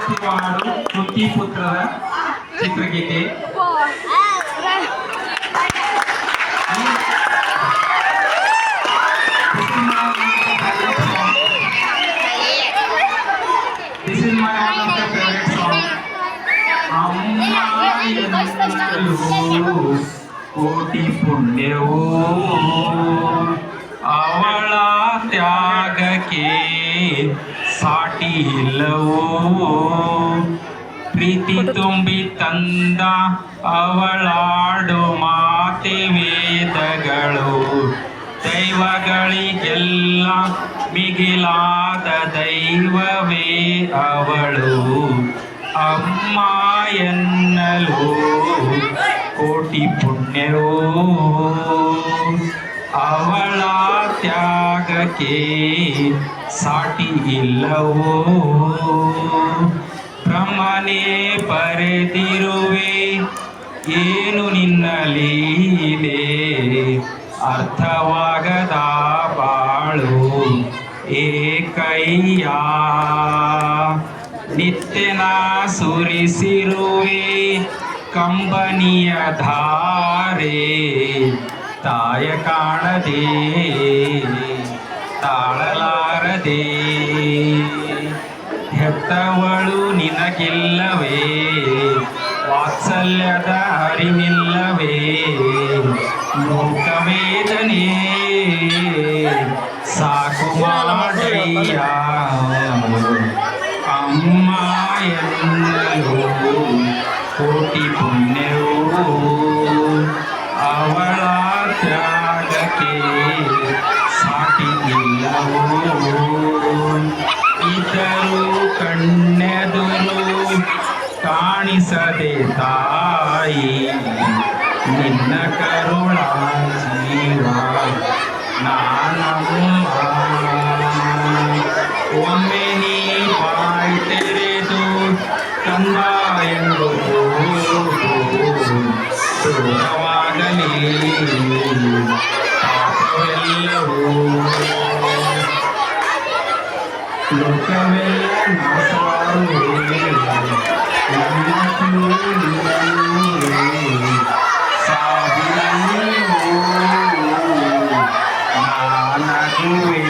ದೇಶಭಕ್ತಿವಾಡು ಪುತ್ರರ ಚಿತ್ರಗೀತೆ. This is my one of the favorite song. ಅಮ್ಮ ಎನ್ನಲು ಕೋಟಿ ಪುಣ್ಯವೋ, ಅವಳ ತ್ಯಾಗಕ್ಕೆ ಸಾಟಿ ಇಲ್ಲವೋ. ಪ್ರೀತಿ ತುಂಬಿ ತಂದ ಅವಳಾಡು ಮಾತೆ ವೇದಗಳು, ದೈವಗಳಿಗೆಲ್ಲ ಮಿಗಿಲಾದ ದೈವವೇ ಅವಳು. ಅಮ್ಮ ಎನ್ನಲು ಕೋಟಿ ಪುಣ್ಯವೋ, ಅವಳ ತ್ಯಾಗಕ್ಕೆ ಸಾಟಿ ಇಲ್ಲವೋ. ಬ್ರಹ್ಮನೇ ಬರೆದಿರುವೆ ಏನು ನಿನ್ನ ಲೀಲೆ, ಅರ್ಥವಾಗದ ಬಾಳು ಏಕಯ್ಯ. ನಿತ್ಯನ ಸುರಿಸಿರುವೆ ಕಂಬನಿಯ ಧಾರೆ, ತಾಯ ಕಾಣದೆ ತಾಳಲಾರದೆ. ಹೆತ್ತವಳು ನಿನಗಿಲ್ಲವೇ ವಾತ್ಸಲ್ಯದ ಅರಿವಿಲ್ಲವೇ, ಲೋಕವೇದನೆ ಸಾಕು ಮಾಡಯ್ಯ. ಅಮ್ಮ ಎನ್ನಲು ಕೋಟಿ ಪುಣ್ಯವೋ, ಅವಳ ತ್ಯಾಗಕ್ಕೆ ಸಾಟಿ ಇಲ್ಲವೋ. ಇದ್ದರೂ ಕಣ್ಣೆದುರು ಕಾಣಿಸದೆ ತಾಯಿ, ನಿನ್ನ ಕರುಣ ಜೀವ ನಾನಮ್ಮ. ಒಮ್ಮೆ ನೀ ಬಾಯಿ ತೆರೆದು ಕಂದ ಎಂದು ದೂರವಾಗಲಿ ಪಾಪವೆಲ್ಲವೂ. ಲೋಕವೆಲ್ಲ ನಾಶವಾಗುವುದೇ ನನ್ನ ಸಾವಿರಲ್ಲೂ ನಾನಗುವೆ.